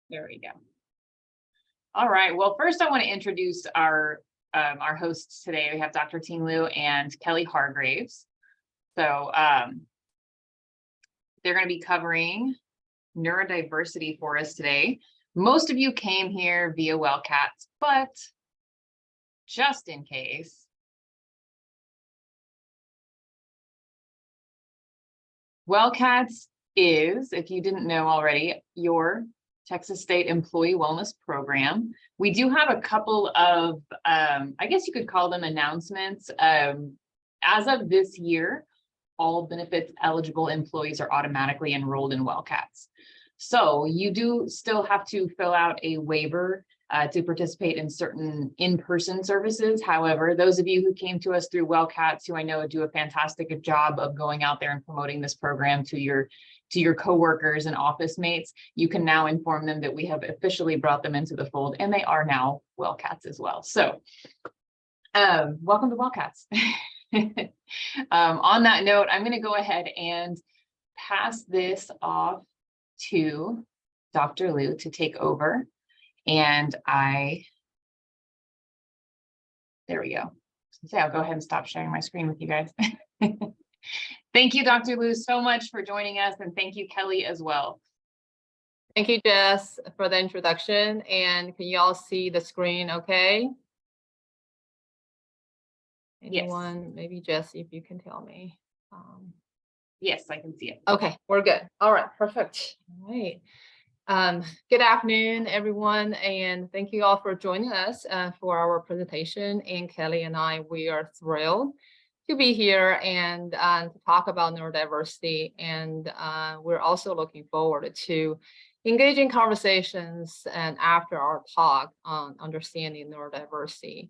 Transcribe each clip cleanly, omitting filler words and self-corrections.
There we go. All right. Well, first I want to introduce our hosts today. We have Dr. Ting Liu and Kelly Hargraves. So they're going to be covering neurodiversity for us today. Most of you came here via Wellcats, but just in case, Wellcats is, if you didn't know already, your Texas State Employee Wellness Program. We do have a couple of, I guess you could call them announcements. As of this year, all benefits eligible employees are automatically enrolled in Wellcats. So you do still have to fill out a waiver to participate in certain in-person services. However, those of you who came to us through Wellcats, who I know do a fantastic job of going out there and promoting this program to your coworkers and office mates, you can now inform them that we have officially brought them into the fold, and they are now Wellcats as well. So welcome to Wellcats. On that note, I'm going to go ahead and pass this off to Dr. Liu to take over. And there we go. So I'll go ahead and stop sharing my screen with you guys. Thank you, Dr. Liu, so much for joining us. And thank you, Kelly, as well. Thank you, Jess, for the introduction. And can you all see the screen okay? Anyone? Yes. Maybe Jess, if you can tell me. Yes, I can see it. Okay, we're good. All right, perfect. All right. Good afternoon, everyone, and thank you all for joining us for our presentation. And Kelly and I, we are thrilled to be here and to talk about neurodiversity. And we're also looking forward to engaging conversations and after our talk on understanding neurodiversity.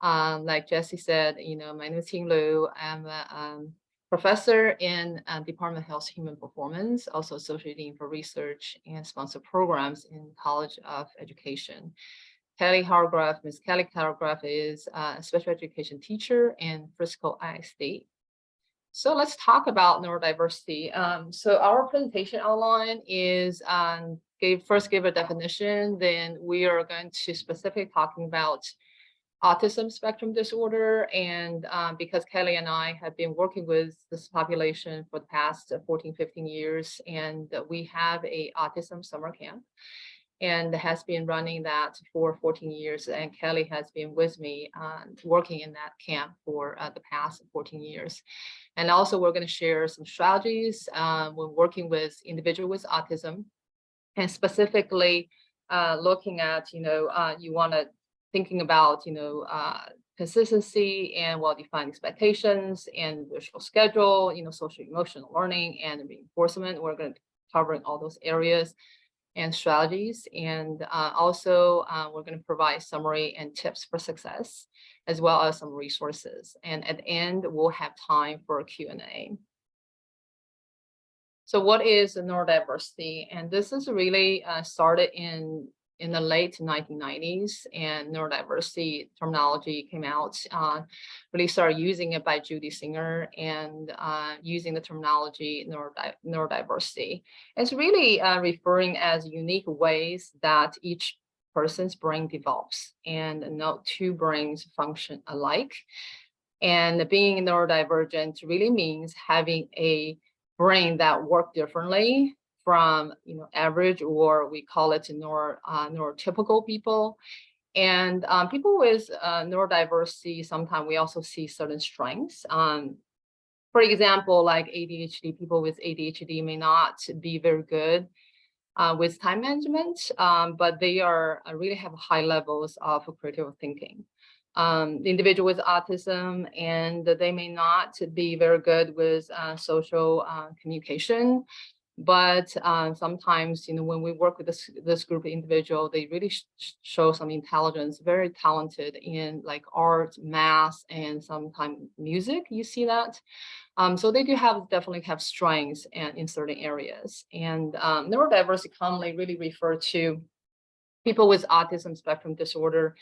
Like Jessie said, my name is Ting Liu. I'm a professor in Department of Health Human Performance, also Associate Dean for Research and Sponsor Programs in College of Education. Kelly Hargrave, Ms. Kelly Hargrave is a special education teacher in Frisco ISD. So let's talk about neurodiversity. So our presentation outline is first give a definition, then we are going to specifically talking about autism spectrum disorder. And because Kelly and I have been working with this population for the past 14, 15 years, and we have a autism summer camp and has been running that for 14 years. And Kelly has been with me working in that camp for the past 14 years. And also we're going to share some strategies when working with individuals with autism, and specifically looking at, you want to thinking about, consistency and well-defined expectations and visual schedule, social emotional learning and reinforcement. We're going to covering all those areas and strategies. And also we're going to provide summary and tips for success, as well as some resources. And at the end, we'll have time for a Q&A. So what is neurodiversity? And this is really started in the late 1990s, and neurodiversity terminology came out, really started using it by Judy Singer and using the terminology neurodiversity. It's really referring as unique ways that each person's brain develops, and no two brains function alike. And being neurodivergent really means having a brain that works differently from average, or we call it neurotypical people. And people with neurodiversity, sometimes we also see certain strengths. For example, like ADHD, people with ADHD may not be very good with time management, but they are really have high levels of critical thinking. The individual with autism, and they may not be very good with social communication. But sometimes, when we work with this group of individuals, they really show some intelligence, very talented in like art, math, and sometimes music. You see that. So they do definitely have strengths in certain areas. And neurodiversity commonly really refer to people with autism spectrum disorder.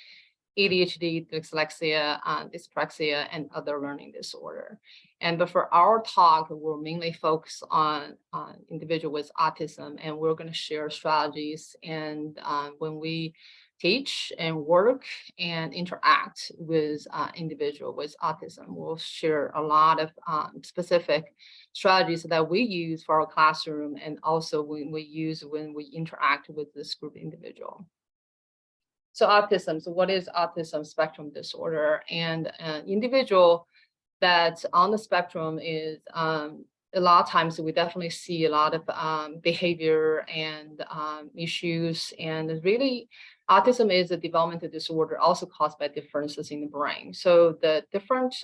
ADHD, dyslexia, dyspraxia, and other learning disorder. But for our talk, we'll mainly focus on individual with autism, and we're going to share strategies. And when we teach and work and interact with individual with autism, we'll share a lot of specific strategies that we use for our classroom, and also we use when we interact with this group individual. So autism, so what is autism spectrum disorder? And an individual that's on the spectrum is a lot of times we definitely see a lot of behavior and issues. And really, autism is a developmental disorder also caused by differences in the brain. So the different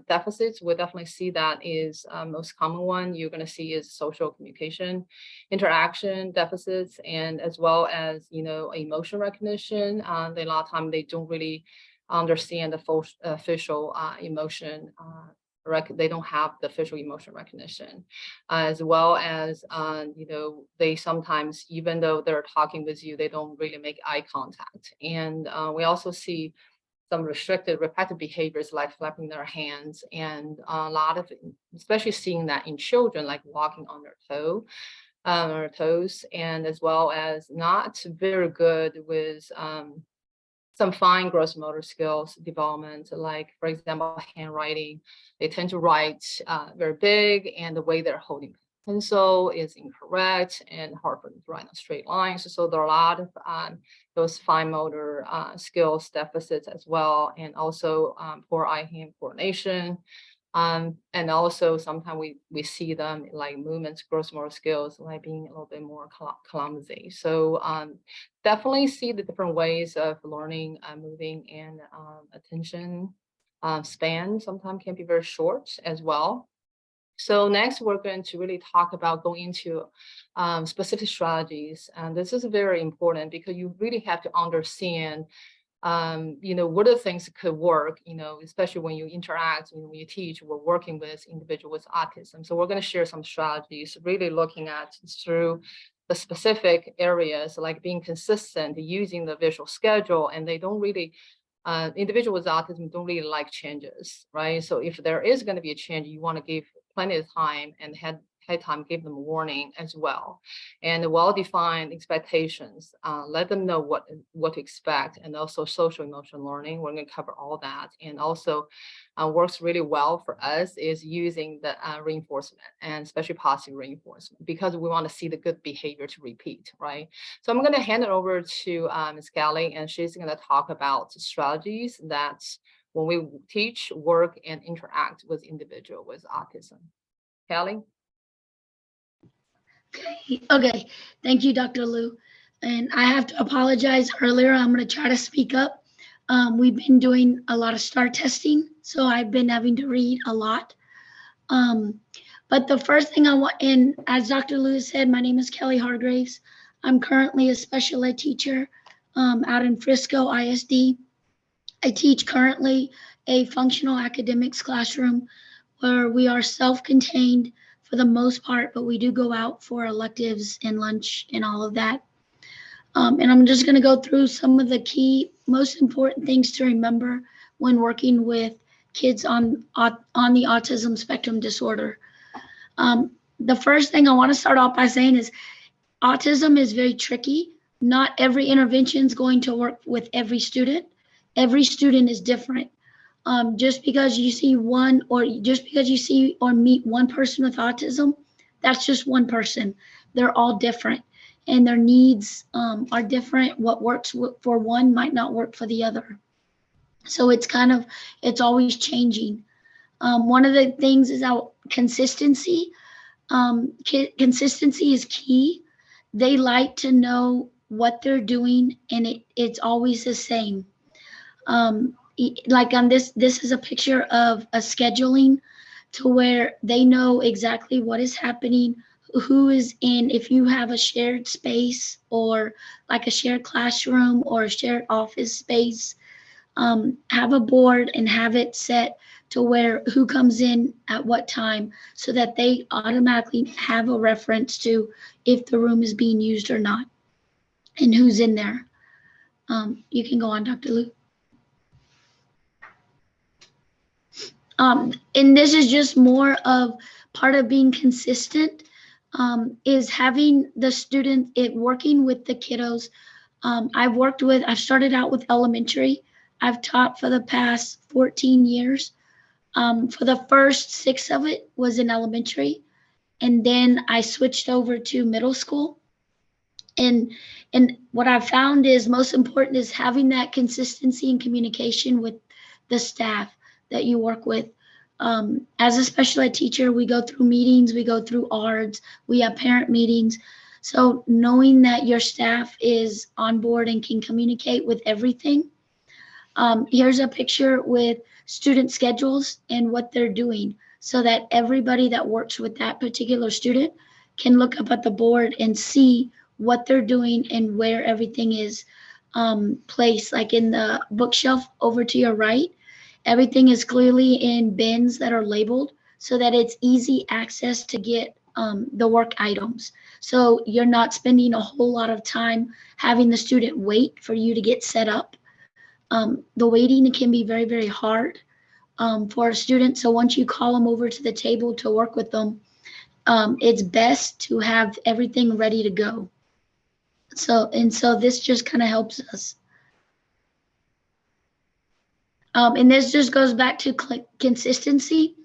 deficits, we definitely see that is most common one you're going to see is social communication, interaction deficits, and as well as, emotion recognition. A lot of time they don't really understand the facial emotion. They don't have the facial emotion recognition, as well as, they sometimes, even though they're talking with you, they don't really make eye contact. And we also see some restricted repetitive behaviors like flapping their hands, and a lot of, especially seeing that in children, like walking on their toes, and as well as not very good with some fine gross motor skills development, like, for example, handwriting. They tend to write very big, and the way they're holding pencil is incorrect and hard for them to write on straight lines. So there are a lot of those fine motor skills deficits as well, and also poor eye-hand coordination. And also sometimes we see them like movements, gross motor skills, like being a little bit more clumsy. So definitely see the different ways of learning, moving, and attention span sometimes can be very short as well. So next, we're going to really talk about going into specific strategies. And this is very important because you really have to understand what are the things that could work, especially when you interact, when you teach, we're working with individuals with autism. So we're going to share some strategies, really looking at through the specific areas, like being consistent, using the visual schedule, and they don't really, individuals with autism don't really like changes, right? So if there is going to be a change, you want to give plenty of time and head time, give them a warning as well, and well-defined expectations. Let them know what to expect, and also social emotional learning. We're going to cover all that, and also works really well for us is using the reinforcement, and especially positive reinforcement, because we want to see the good behavior to repeat, right? So I'm going to hand it over to Ms. Kelly, and she's going to talk about strategies that when we teach, work, and interact with individual with autism. Kelly? Okay. Thank you, Dr. Liu. And I have to apologize earlier. I'm going to try to speak up. We've been doing a lot of STAR testing, so I've been having to read a lot. But the first thing I want, and as Dr. Liu said, my name is Kelly Hargraves. I'm currently a special ed teacher out in Frisco ISD. I teach currently a functional academics classroom where we are self-contained for the most part, but we do go out for electives and lunch and all of that. And I'm just going to go through some of the key, most important things to remember when working with kids on the autism spectrum disorder. The first thing I want to start off by saying is autism is very tricky. Not every intervention is going to work with every student. Every student is different. Just because you see one, or just because you see or meet one person with autism, that's just one person. They're all different, and their needs are different. What works for one might not work for the other. So it's always changing. One of the things is our consistency. Consistency is key. They like to know what they're doing, and it's always the same. Like on this is a picture of a scheduling to where they know exactly what is happening, who is in, if you have a shared space or like a shared classroom or a shared office space, have a board and have it set to where who comes in at what time, so that they automatically have a reference to if the room is being used or not and who's in there. You can go on, Dr. Liu. And this is just more of part of being consistent, is having the student, working with the kiddos. I've started out with elementary. I've taught for the past 14 years. For the first 6 of it was in elementary. And then I switched over to middle school. And what I've found is most important is having that consistency and communication with the staff that you work with. As a special ed teacher, we go through meetings, we go through ARDs, we have parent meetings. So knowing that your staff is on board and can communicate with everything. Here's a picture with student schedules and what they're doing so that everybody that works with that particular student can look up at the board and see what they're doing and where everything is placed. Like in the bookshelf over to your right, everything is clearly in bins that are labeled so that it's easy access to get the work items. So you're not spending a whole lot of time having the student wait for you to get set up. The waiting can be very, very hard for a student. So once you call them over to the table to work with them, it's best to have everything ready to go. So this just kind of helps us. And this just goes back to consistency.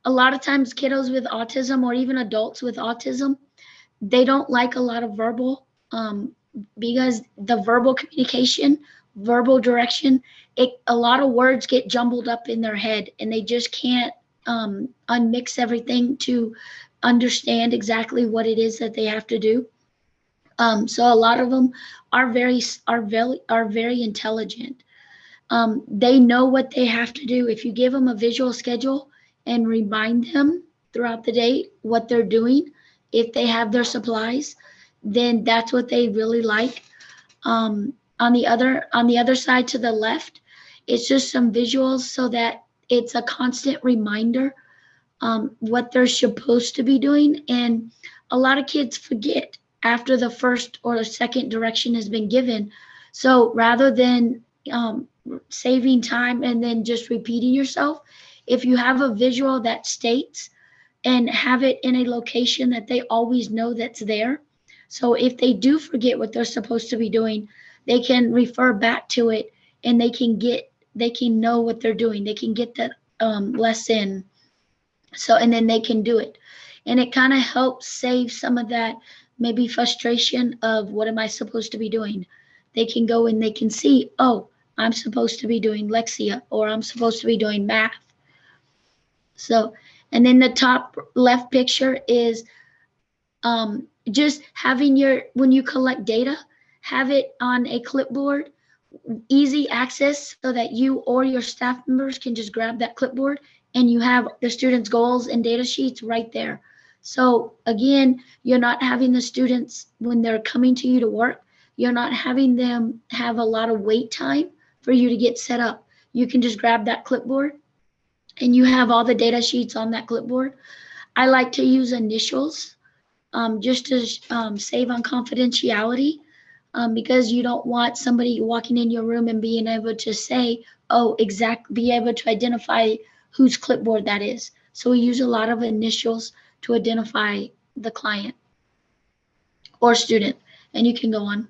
A lot of times kiddos with autism or even adults with autism, they don't like a lot of verbal because the verbal communication, verbal direction, a lot of words get jumbled up in their head and they just can't unmix everything to understand exactly what it is that they have to do. So a lot of them are very intelligent. They know what they have to do. If you give them a visual schedule and remind them throughout the day what they're doing, if they have their supplies, then that's what they really like. On the other side to the left, it's just some visuals so that it's a constant reminder what they're supposed to be doing. And a lot of kids forget after the first or the second direction has been given. So rather than saving time and then just repeating yourself, if you have a visual that states and have it in a location that they always know that's there. So if they do forget what they're supposed to be doing, they can refer back to it and they can know what they're doing. They can get that lesson. So, and then they can do it. And it kind of helps save some of that maybe frustration of what am I supposed to be doing? They can go and they can see, oh, I'm supposed to be doing Lexia or I'm supposed to be doing math. So, and then the top left picture is just having when you collect data, have it on a clipboard, easy access so that you or your staff members can just grab that clipboard and you have the students' goals and data sheets right there. So again, you're not having the students, when they're coming to you to work, you're not having them have a lot of wait time for you to get set up. You can just grab that clipboard and you have all the data sheets on that clipboard. I like to use initials just to save on confidentiality because you don't want somebody walking in your room and being able to say, oh, be able to identify whose clipboard that is. So we use a lot of initials to identify the client or student, and you can go on.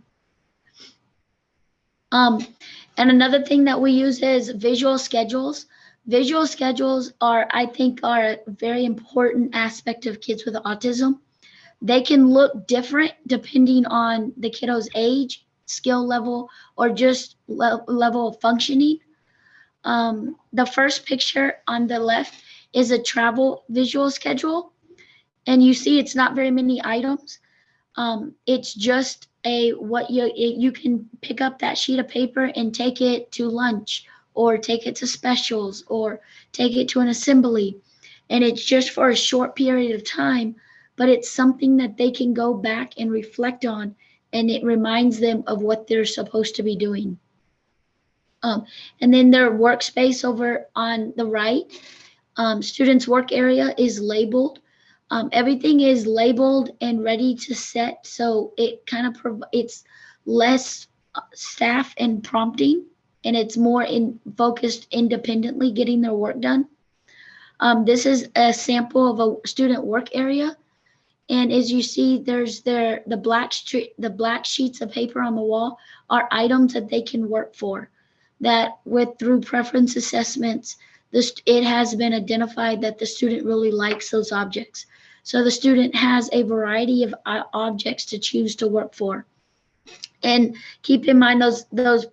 And another thing that we use is visual schedules. Visual schedules I think are a very important aspect of kids with autism. They can look different depending on the kiddo's age, skill level, or just level of functioning. The first picture on the left is a travel visual schedule. And you see it's not very many items. It's just you can pick up that sheet of paper and take it to lunch or take it to specials or take it to an assembly. And it's just for a short period of time, but it's something that they can go back and reflect on, and it reminds them of what they're supposed to be doing. And then their workspace over on the right, students' work area is labeled. Everything is labeled and ready to set, so it kind of it's less staff and prompting, and it's more focused independently getting their work done. This is a sample of a student work area. And as you see, there's the black sheets of paper on the wall are items that they can work for. That through preference assessments, it has been identified that the student really likes those objects. So the student has a variety of objects to choose to work for. And keep in mind those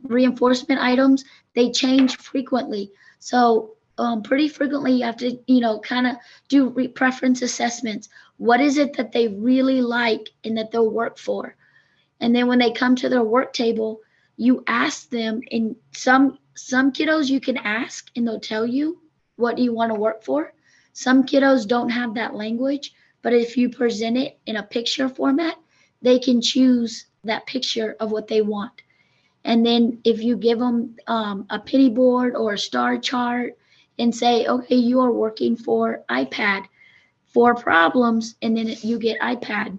reinforcement items, they change frequently. So pretty frequently you have to, kind of do preference assessments. What is it that they really like and that they'll work for? And then when they come to their work table, you ask them, and some kiddos you can ask and they'll tell you what do you want to work for. Some kiddos don't have that language, but if you present it in a picture format, they can choose that picture of what they want. And then if you give them a penny board or a star chart and say, okay, you are working for iPad, 4 problems, and then you get iPad.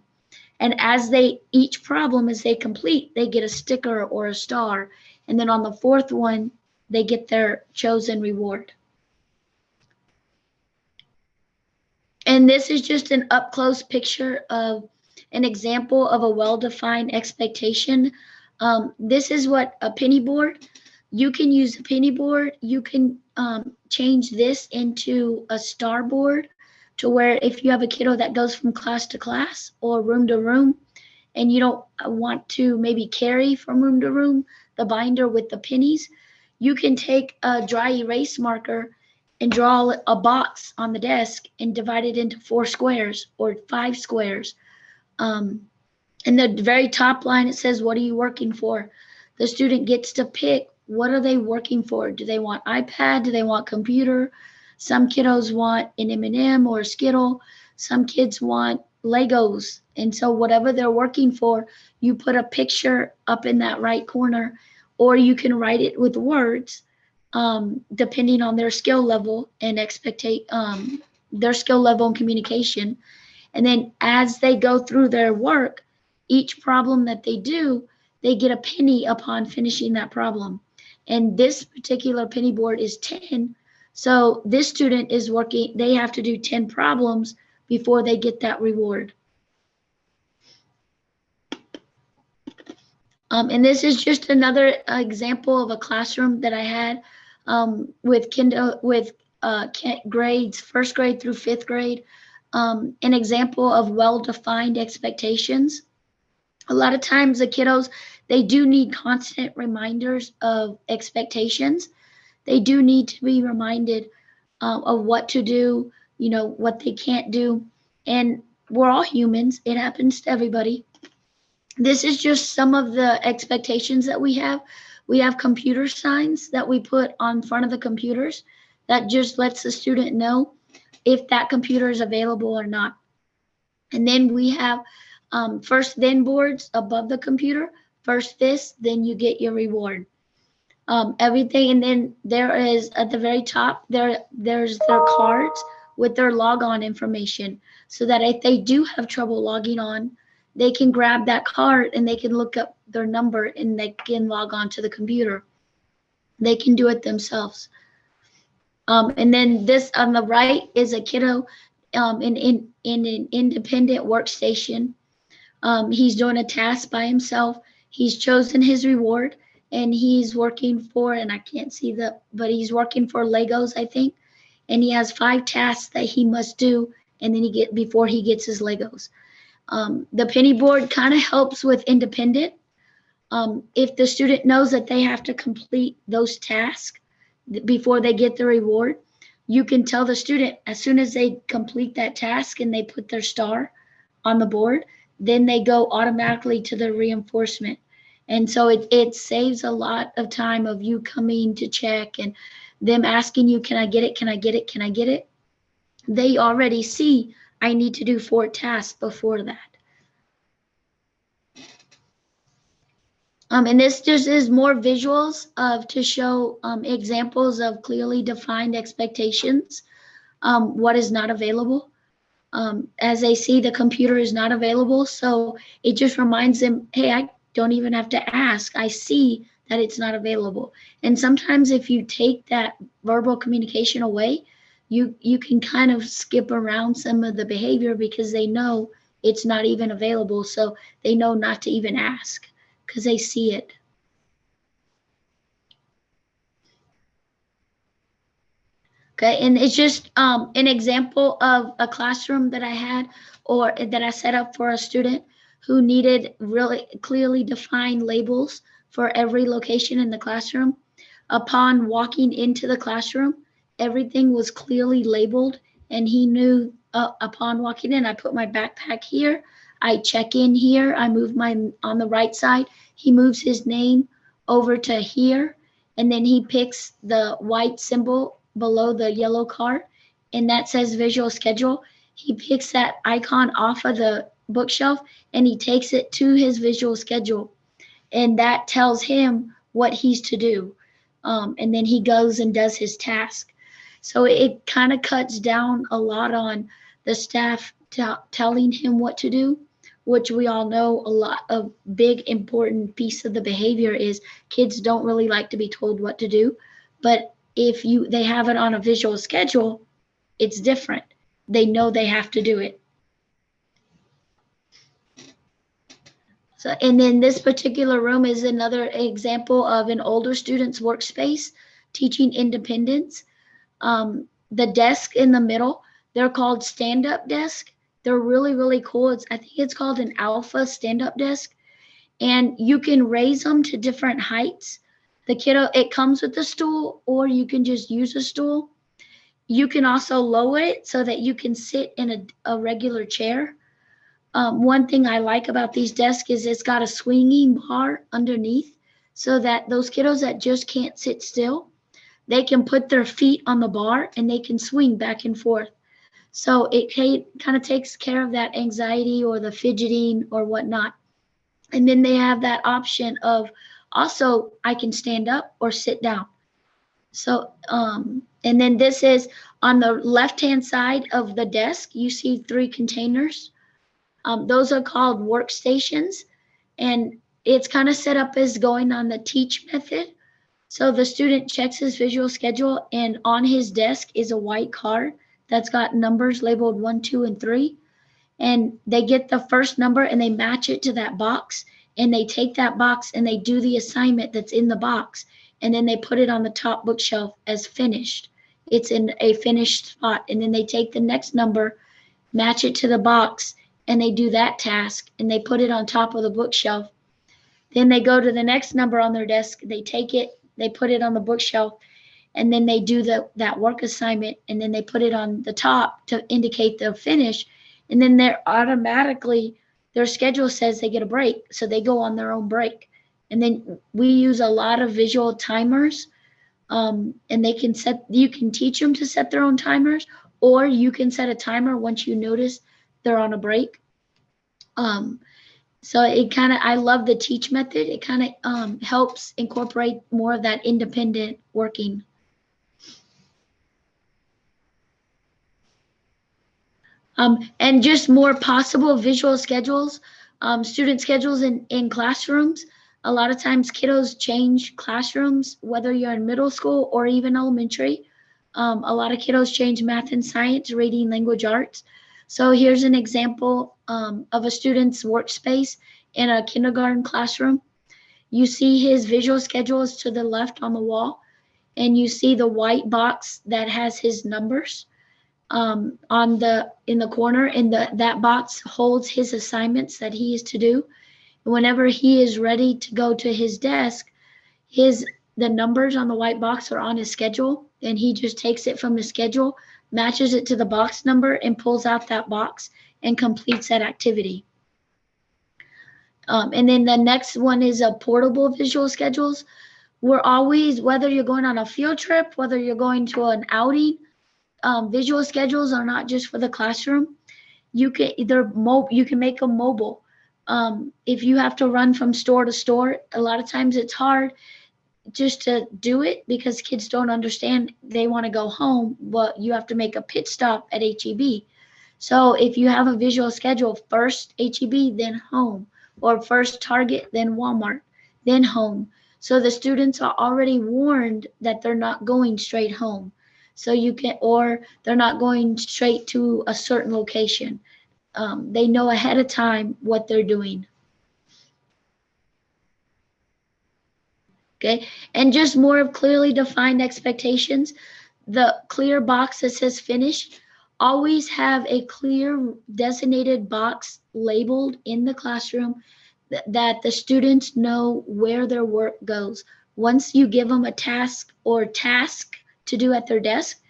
And as each problem as they complete, they get a sticker or a star. And then on the 4th one, they get their chosen reward. And this is just an up close picture of an example of a well-defined expectation. This is what a penny board. You can use a penny board. You can change this into a star board to where if you have a kiddo that goes from class to class or room to room, and you don't want to maybe carry from room to room the binder with the pennies, you can take a dry erase marker and draw a box on the desk and divide it into 4 squares or 5 squares. In the very top line, it says, what are you working for? The student gets to pick, what are they working for? Do they want iPad? Do they want computer? Some kiddos want an M&M or a Skittle. Some kids want Legos. And so whatever they're working for, you put a picture up in that right corner, or you can write it with words, depending on their skill level and their skill level and communication. And then as they go through their work, each problem that they do, they get a penny upon finishing that problem. And this particular penny board is 10. So this student is working, they have to do 10 problems before they get that reward. And this is just another example of a classroom that I had with grades, 1st grade through 5th grade. An example of well-defined expectations. A lot of times the kiddos, they do need constant reminders of expectations. They do need to be reminded of what to do, what they can't do. And we're all humans. It happens to everybody. This is just some of the expectations that we have. We have computer signs that we put on front of the computers that just lets the student know if that computer is available or not. And then we have first then boards above the computer. First this, then you get your reward. Everything, and then there is at the very top, there's their cards with their log-on information, so that if they do have trouble logging on, they can grab that card and they can look up their number and they can log on to the computer. They can do it themselves. And then this on the right is a kiddo in an independent workstation. He's doing a task by himself. He's chosen his reward and he's working for, and I can't see but he's working for Legos, I think. And he has 5 tasks that he must do, and then before he gets his Legos. The penny board kind of helps with independent. If the student knows that they have to complete those tasks before they get the reward, you can tell the student as soon as they complete that task and they put their star on the board, then they go automatically to the reinforcement. And so it saves a lot of time of you coming to check and them asking you, can I get it? Can I get it? Can I get it? They already see I need to do 4 tasks before that. And this just is more visuals to show examples of clearly defined expectations, what is not available. As they see the computer is not available, so it just reminds them, hey, I don't even have to ask. I see that it's not available. And sometimes if you take that verbal communication away, you can kind of skip around some of the behavior because they know it's not even available. So they know not to even ask because they see it. Okay, and it's just an example of a classroom that I had or that I set up for a student who needed really clearly defined labels for every location in the classroom. Upon walking into the classroom, everything was clearly labeled, and he knew upon walking in, I put my backpack here, I check in here, I move mine on the right side, he moves his name over to here, and then he picks the white symbol below the yellow card, and that says visual schedule. He picks that icon off of the bookshelf and he takes it to his visual schedule, and that tells him what he's to do. And then he goes and does his task. So it kind of cuts down a lot on the staff telling him what to do, which we all know a lot of big important piece of the behavior is kids don't really like to be told what to do. But if they have it on a visual schedule, it's different. They know they have to do it. So, and then this particular room is another example of an older student's workspace teaching independence. The desk in the middle, they're called stand-up desk. They're really, really cool. I think it's called an alpha stand-up desk. And you can raise them to different heights. The kiddo, it comes with a stool, or you can just use a stool. You can also lower it so that you can sit in a regular chair. One thing I like about these desks is it's got a swinging bar underneath so that those kiddos that just can't sit still, they can put their feet on the bar and they can swing back and forth. So it kind of takes care of that anxiety or the fidgeting or whatnot. And then they have that option of also I can stand up or sit down. So, and then this is on the left-hand side of the desk, you see 3 containers. Those are called workstations, and it's kind of set up as going on the teach method. So the student checks his visual schedule, and on his desk is a white card that's got numbers labeled 1, 2, and 3. And they get the first number and they match it to that box, and they take that box and they do the assignment that's in the box, and then they put it on the top bookshelf as finished. It's in a finished spot, and then they take the next number, match it to the box, and they do that task and they put it on top of the bookshelf. Then they go to the next number on their desk, they take it, they put it on the bookshelf, and then they do that work assignment, and then they put it on the top to indicate the finish. And then they're automatically, their schedule says they get a break, so they go on their own break. And then we use a lot of visual timers, and you can teach them to set their own timers, or you can set a timer once you notice they're on a break. So I love the teach method. It kind of helps incorporate more of that independent working. And just more possible visual schedules, student schedules in classrooms. A lot of times kiddos change classrooms, whether you're in middle school or even elementary. A lot of kiddos change math and science, reading, language arts. So here's an example of a student's workspace in a kindergarten classroom. You see his visual schedule is to the left on the wall, and you see the white box that has his numbers in the corner, and that box holds his assignments that he is to do. Whenever he is ready to go to his desk, the numbers on the white box are on his schedule, and he just takes it from the schedule, matches it to the box number, and pulls out that box and completes that activity. And then the next one is a portable visual schedules. We're always, whether you're going on a field trip, whether you're going to an outing, visual schedules are not just for the classroom. You can make them mobile. If you have to run from store to store, a lot of times it's hard just to do it because kids don't understand. They want to go home, but you have to make a pit stop at HEB. So if you have a visual schedule, first HEB, then home, or first Target, then Walmart, then home. So the students are already warned that they're not going straight home. So you can, or they're not going straight to a certain location. They know ahead of time what they're doing. Okay, and just more of clearly defined expectations. The clear box that says finish, always have a clear designated box labeled in the classroom that the students know where their work goes. Once you give them a task or task to do at their desk,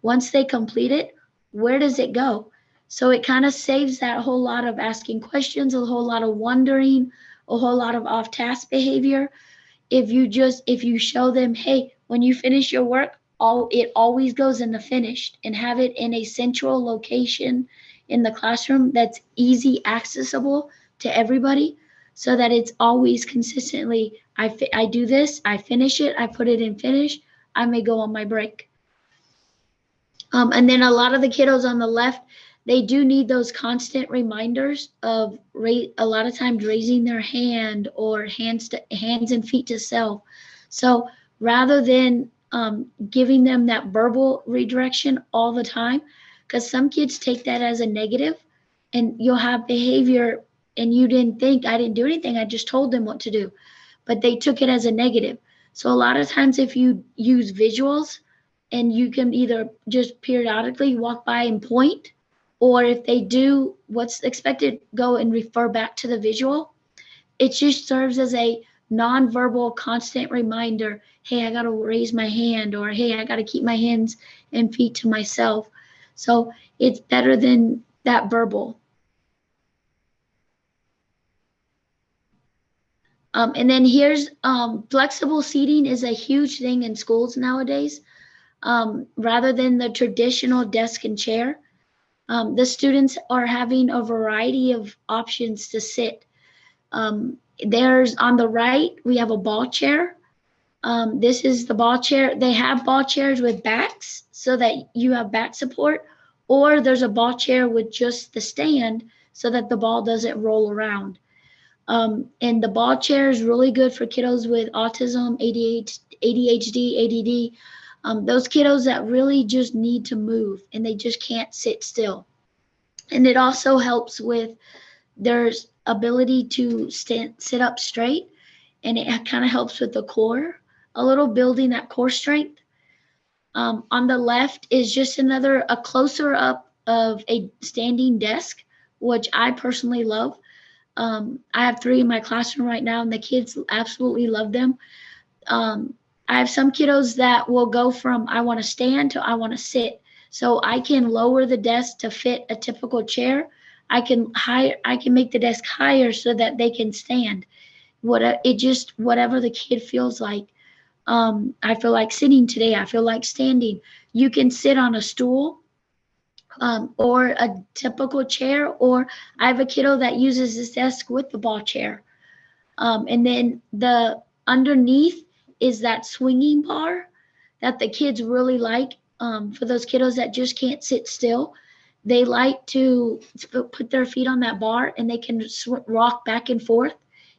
once they complete it, where does it go? So it kind of saves that whole lot of asking questions, a whole lot of wondering, a whole lot of off-task behavior. If you show them, hey, when you finish your work, it always goes in the finished, and have it in a central location in the classroom that's easy accessible to everybody, so that it's always consistently, I do this, I finish it, I put it in finish, I may go on my break. And then a lot of the kiddos on the left, they do need those constant reminders of a lot of times raising their hand or hands and feet to self. So rather than giving them that verbal redirection all the time, because some kids take that as a negative, and you'll have behavior and you didn't think, I didn't do anything, I just told them what to do, but they took it as a negative. So a lot of times if you use visuals, and you can either just periodically walk by and point, or if they do what's expected, go and refer back to the visual. It just serves as a nonverbal constant reminder, hey, I got to raise my hand, or hey, I got to keep my hands and feet to myself. So it's better than that verbal. And then here's flexible seating is a huge thing in schools nowadays. Rather than the traditional desk and chair, the students are having a variety of options to sit. There's on the right, we have a ball chair. This is the ball chair. They have ball chairs with backs so that you have back support, or there's a ball chair with just the stand so that the ball doesn't roll around. And the ball chair is really good for kiddos with autism, ADHD, ADD, those kiddos that really just need to move and they just can't sit still. And it also helps with their ability to sit up straight, and it kind of helps with the core, a little building that core strength. On the left is just a closer up of a standing desk, which I personally love. I have 3 in my classroom right now, and the kids absolutely love them. I have some kiddos that will go from I want to stand to I want to sit. So I can lower the desk to fit a typical chair. I can make the desk higher so that they can stand. Whatever the kid feels like. I feel like sitting today. I feel like standing. You can sit on a stool, or a typical chair, or I have a kiddo that uses this desk with the ball chair. And then the underneath is that swinging bar that the kids really like. For those kiddos that just can't sit still, they like to put their feet on that bar and they can rock back and forth.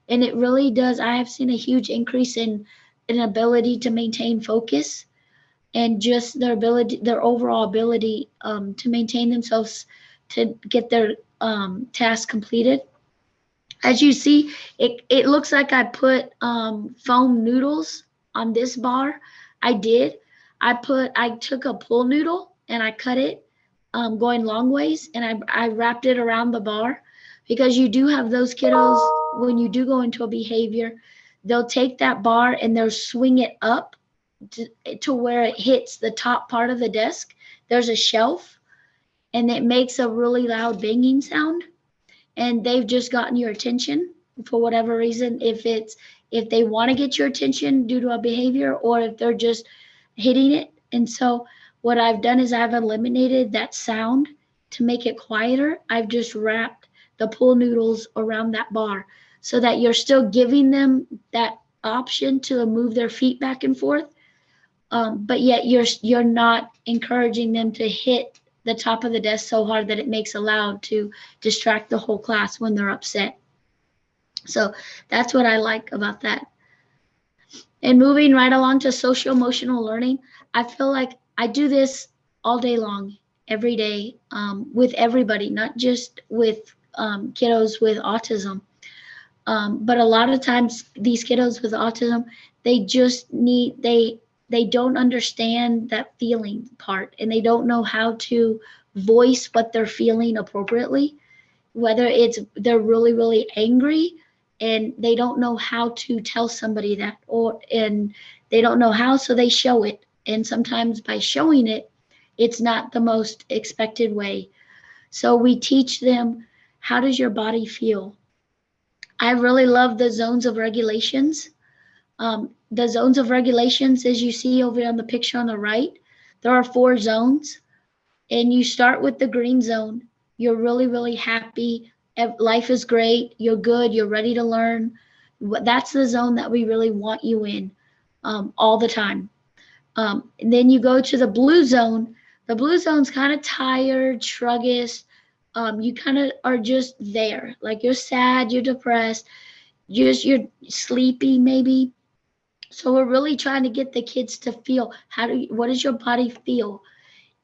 And it really does. I have seen a huge increase in an ability to maintain focus, and just their overall ability to maintain themselves, to get their task completed. As you see, it looks like I put foam noodles on this bar. I did. I took a pool noodle and I cut it going long ways, and I wrapped it around the bar, because you do have those kiddos, when you do go into a behavior, they'll take that bar and they'll swing it up to where it hits the top part of the desk. There's a shelf, and it makes a really loud banging sound. And they've just gotten your attention for whatever reason, if they want to get your attention due to a behavior, or if they're just hitting it. And so what I've done is I've eliminated that sound to make it quieter. I've just wrapped the pool noodles around that bar, so that you're still giving them that option to move their feet back and forth, but yet you're not encouraging them to hit the top of the desk so hard that it makes a loud to distract the whole class when they're upset. So that's what I like about that. And moving right along to social emotional learning, I feel like I do this all day long, every day, with everybody, not just with kiddos with autism. But a lot of times these kiddos with autism, they just need, they don't understand that feeling part, and they don't know how to voice what they're feeling appropriately, whether it's they're really, really angry and they don't know how to tell somebody that, or and they don't know how, so they show it. And sometimes by showing it, it's not the most expected way. So we teach them, how does your body feel? I really love the zones of regulations. The zones of regulations, as you see over on the picture on the right, there are 4 zones, and you start with the green zone. You're really, really happy. Life is great. You're good. You're ready to learn. That's the zone that we really want you in, all the time. And then you go to the blue zone. The blue zone's kind of tired, sluggish. You kind of are just there. Like you're sad, you're depressed, you're sleepy maybe. So we're really trying to get the kids to feel, what does your body feel?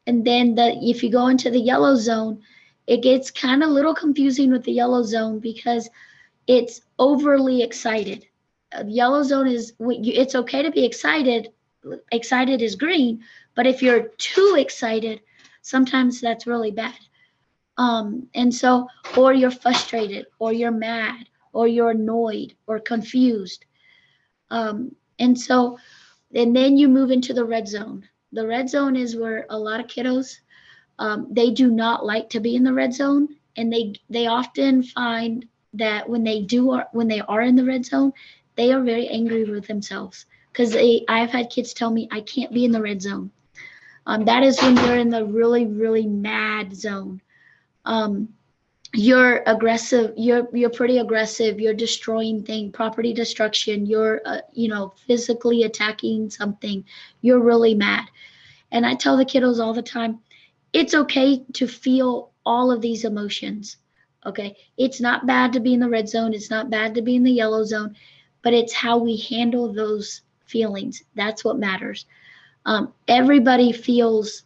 And then if you go into the yellow zone, it gets kind of a little confusing with the yellow zone because it's overly excited. Yellow zone is, it's okay to be excited. Excited is green, but if you're too excited, sometimes that's really bad. And so, or you're frustrated, or you're mad, or you're annoyed, or confused. And so, and then you move into the red zone. The red zone is where a lot of kiddos, they do not like to be in the red zone, and they often find that when they are in the red zone, they are very angry with themselves because I've had kids tell me, I can't be in the red zone. That is when they're in the really, really mad zone. Um, you're aggressive, you're pretty aggressive, you're destroying things, property destruction, you're physically attacking something, you're really mad. And I tell the kiddos all the time, it's okay to feel all of these emotions. Okay, it's not bad to be in the red zone, it's not bad to be in the yellow zone, but it's how we handle those feelings. That's what matters. Everybody feels,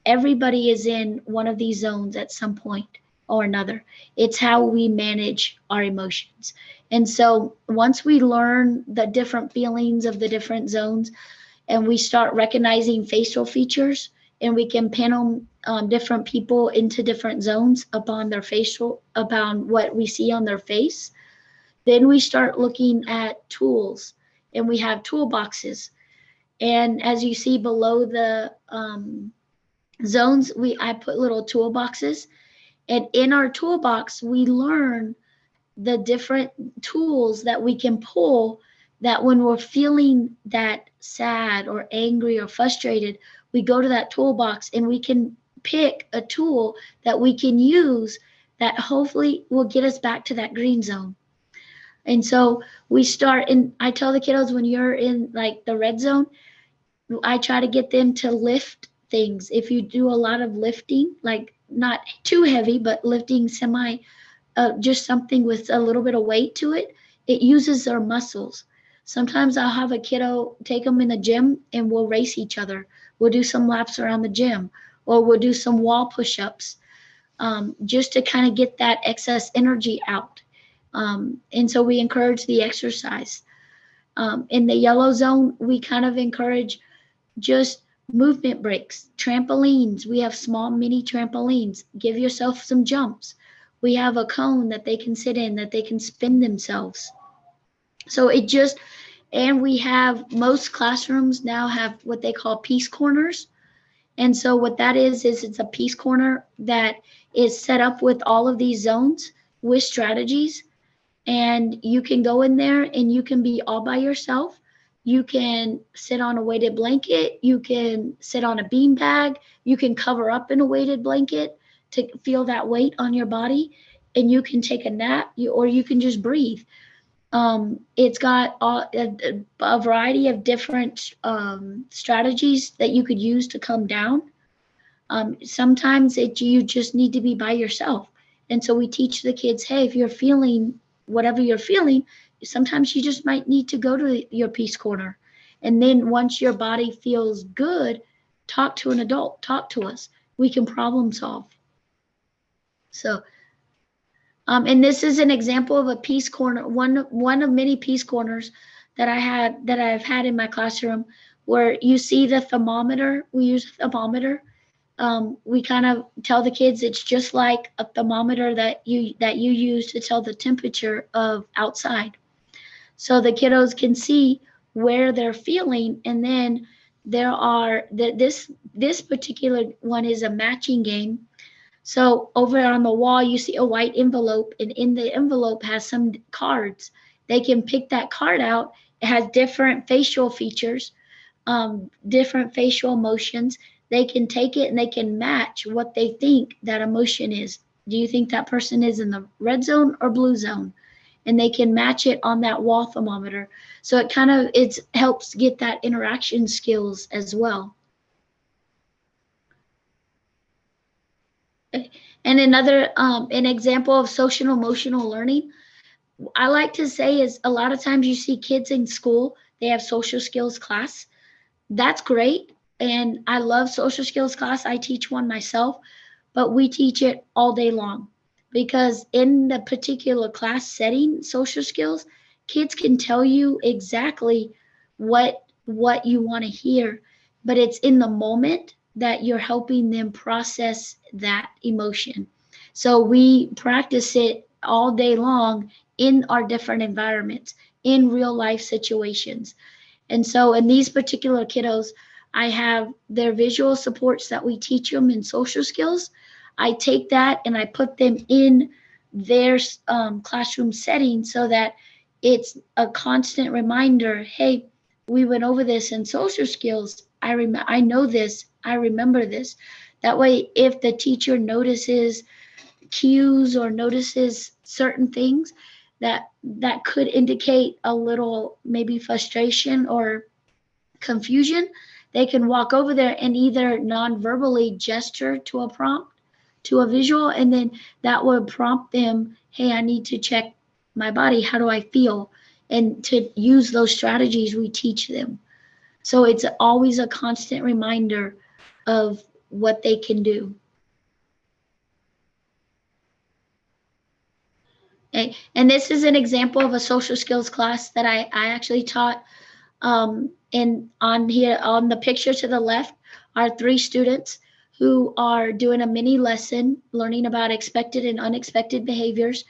everybody is in one of these zones at some point or another. It's how we manage our emotions. And so once we learn the different feelings of the different zones, and we start recognizing facial features, and we can pin different people into different zones upon what we see on their face, then we start looking at tools, and we have toolboxes. And as you see below the zones, I put little toolboxes, and in our toolbox we learn the different tools that we can pull, that when we're feeling that sad or angry or frustrated, we go to that toolbox and we can pick a tool that we can use that hopefully will get us back to that green zone. And so we start, and I tell the kiddos, when you're in like the red zone, I try to get them to lift things. If you do a lot of lifting, like not too heavy, but lifting just something with a little bit of weight to it, it uses their muscles. Sometimes I'll have a kiddo take them in the gym and we'll race each other. We'll do some laps around the gym, or we'll do some wall push-ups, just to kind of get that excess energy out. And so we encourage the exercise. In the yellow zone, we kind of encourage just movement breaks, trampolines. We have small mini trampolines. Give yourself some jumps. We have a cone that they can sit in, that they can spin themselves. So and we have, most classrooms now have what they call peace corners. And so what that is it's a peace corner that is set up with all of these zones with strategies. And you can go in there and you can be all by yourself. You can sit on a weighted blanket. You can sit on a bean bag. You can cover up in a weighted blanket to feel that weight on your body. And you can take a nap, or you can just breathe. It's got a variety of different strategies that you could use to come down. Sometimes you just need to be by yourself. And so we teach the kids, hey, if you're feeling whatever you're feeling, sometimes you just might need to go to your peace corner. And then once your body feels good, talk to an adult, talk to us. We can problem solve. So, and this is an example of a peace corner, one of many peace corners that I've had in my classroom, where you see the thermometer. We use a thermometer. We kind of tell the kids it's just like a thermometer that you use to tell the temperature of outside. So the kiddos can see where they're feeling, and then this particular one is a matching game. So over on the wall, you see a white envelope, and in the envelope has some cards. They can pick that card out. It has different facial features, different facial emotions. They can take it and they can match what they think that emotion is. Do you think that person is in the red zone or blue zone? And they can match it on that wall thermometer. So it helps get that interaction skills as well. And another an example of social emotional learning, I like to say, is a lot of times you see kids in school, they have social skills class. That's great. And I love social skills class. I teach one myself, but we teach it all day long, because in the particular class setting, social skills, kids can tell you exactly what you want to hear, but it's in the moment that you're helping them process that emotion. So we practice it all day long in our different environments, in real life situations. And so in these particular kiddos, I have their visual supports that we teach them in social skills. I take that and I put them in their classroom setting, so that it's a constant reminder. Hey, we went over this in social skills. I know this. I remember this. That way, if the teacher notices cues or notices certain things that could indicate a little maybe frustration or confusion, they can walk over there and either non-verbally gesture to a prompt, to a visual, and then that would prompt them, hey, I need to check my body. How do I feel? And to use those strategies we teach them. So it's always a constant reminder of what they can do. Okay. And this is an example of a social skills class that I actually taught. And on here, on the picture to the left, are 3 students who are doing a mini lesson learning about expected and unexpected behaviors.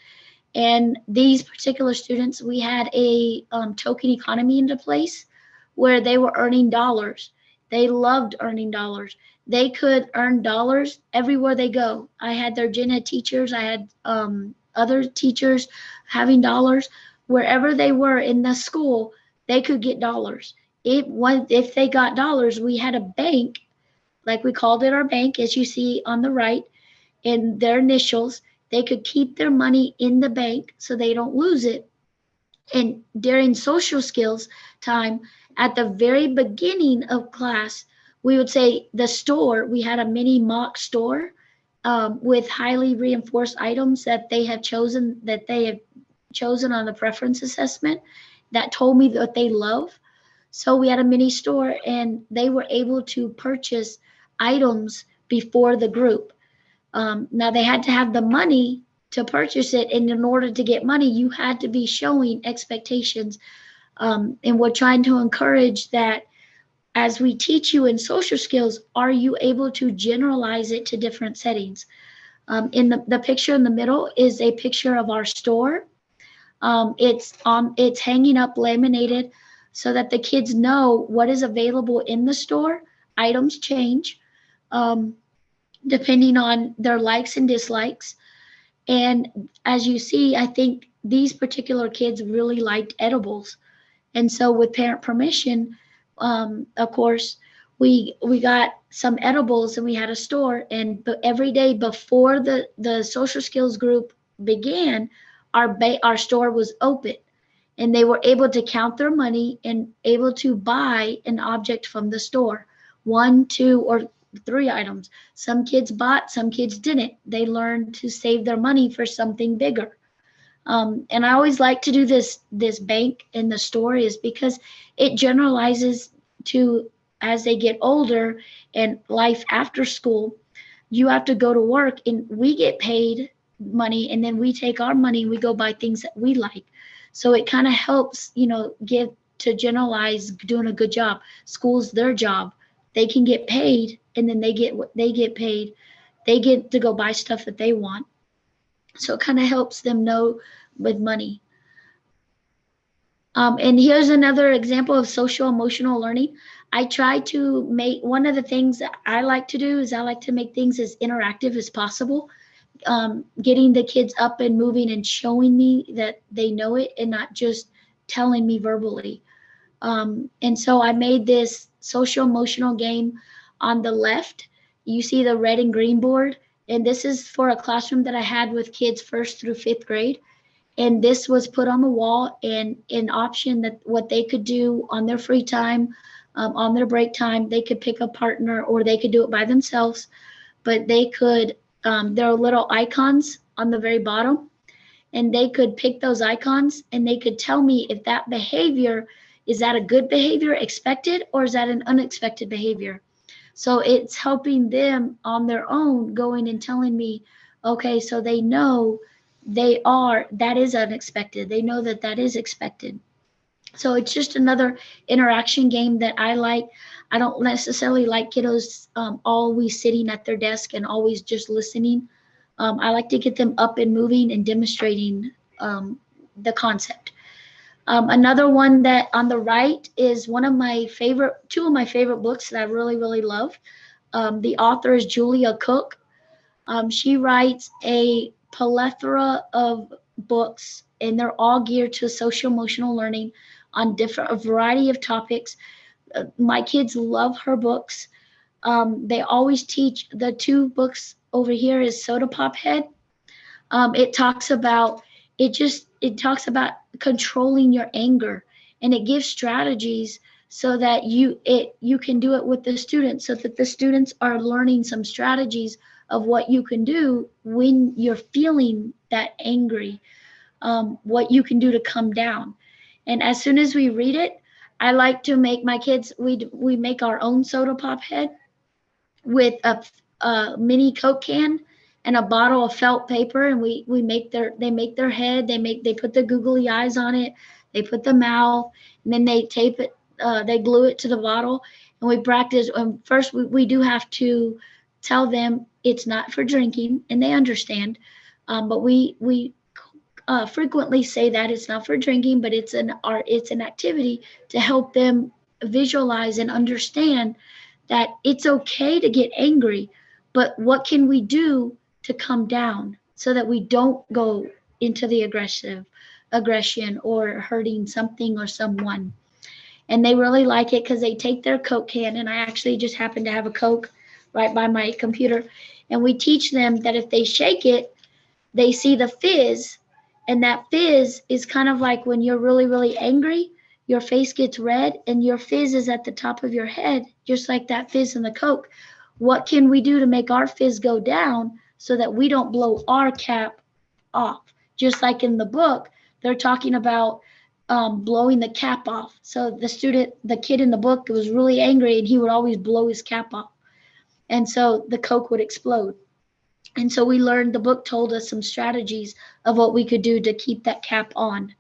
And these particular students, we had a token economy into place where they were earning dollars. They loved earning dollars. They could earn dollars everywhere they go. I had their gen ed teachers, I had other teachers having dollars. Wherever they were in the school, they could get dollars. If they got dollars, we had a bank, like we called it our bank, as you see on the right, in their initials. They could keep their money in the bank so they don't lose it. And during social skills time, at the very beginning of class, we would say the store, we had a mini mock store with highly reinforced items that they had chosen on the preference assessment that told me that they love. So we had a mini store, and they were able to purchase items before the group. Now they had to have the money to purchase it, and in order to get money, you had to be showing expectations. And we're trying to encourage that as we teach you in social skills, are you able to generalize it to different settings? In the picture in the middle is a picture of our store. It's hanging up laminated so that the kids know what is available in the store. Items change depending on their likes and dislikes. And as you see, I think these particular kids really liked edibles. And so with parent permission, of course, we got some edibles and we had a store. And every day before the social skills group began, our store was open, and they were able to count their money and able to buy an object from the store, 1, 2, or 3 items. Some kids bought, some kids didn't. They learned to save their money for something bigger. And I always like to do this bank in the store, is because it generalizes to as they get older and life after school, you have to go to work and we get paid money, and then we take our money and we go buy things that we like. So it kind of helps, get to generalize doing a good job. School's their job. They can get paid, and then they get what they get paid. They get to go buy stuff that they want. So it kind of helps them know with money. And here's another example of social emotional learning. I try to make, one of the things that I like to do is I like to make things as interactive as possible. Getting the kids up and moving and showing me that they know it and not just telling me verbally. And so I made this social emotional game on the left. You see the red and green board. And this is for a classroom that I had with kids 1st through 5th grade. And this was put on the wall, and an option that what they could do on their free time, on their break time, they could pick a partner or they could do it by themselves. But they could, there are little icons on the very bottom, and they could pick those icons and they could tell me if that behavior, is that a good behavior expected, or is that an unexpected behavior? So it's helping them on their own going and telling me, okay, so they know that is unexpected. They know that that is expected. So it's just another interaction game that I like. I don't necessarily like kiddos always sitting at their desk and always just listening. I like to get them up and moving and demonstrating the concept. Another one that on the right is two of my favorite books that I really, really love. The author is Julia Cook. She writes a plethora of books, and they're all geared to social emotional learning on a variety of topics. My kids love her books. They always teach. The 2 books over here is Soda Pop Head. It talks about controlling your anger, and it gives strategies so that you can do it with the students, so that the students are learning some strategies of what you can do when you're feeling that angry, what you can do to come down. And as soon as we read it, I like to make my kids, we make our own soda pop head with a mini Coke can and a bottle of felt paper, and they make their head, they put the googly eyes on it, they put the mouth, and then they tape it, they glue it to the bottle, and we practice. First, we do have to tell them it's not for drinking, and they understand, but we frequently say that it's not for drinking, but it's an activity to help them visualize and understand that it's okay to get angry, but what can we do to come down so that we don't go into the aggression or hurting something or someone. And they really like it because they take their Coke can, and I actually just happen to have a Coke right by my computer, and we teach them that if they shake it, they see the fizz, and that fizz is kind of like when you're really, really angry, your face gets red and your fizz is at the top of your head, just like that fizz in the Coke. What can we do to make our fizz go down so that we don't blow our cap off? Just like in the book, they're talking about blowing the cap off. So the kid in the book was really angry and he would always blow his cap off. And so the Coke would explode. And so the book told us some strategies of what we could do to keep that cap on.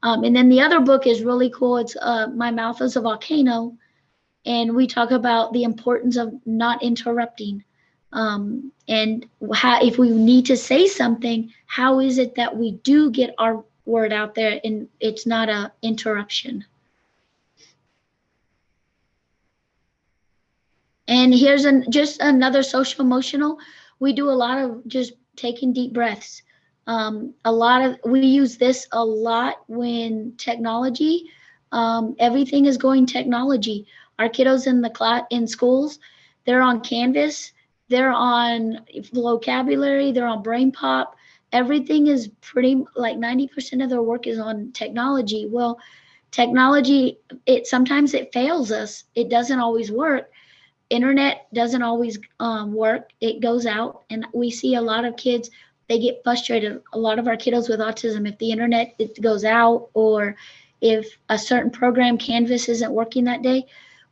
And then the other book is really cool. It's My Mouth is a Volcano. And we talk about the importance of not interrupting. And how, if we need to say something, how is it that we do get our word out there and it's not an interruption? And here's just another social emotional. We do a lot of just taking deep breaths. We use this a lot when technology, everything is going technology. Our kiddos in schools, they're on Canvas, they're on vocabulary, they're on Brain Pop. Everything is pretty, like 90% of their work is on technology. Well, technology, sometimes it fails us. It doesn't always work. Internet doesn't always work. It goes out, and we see a lot of kids, they get frustrated. A lot of our kiddos with autism, if the internet goes out or if a certain program, Canvas, isn't working that day,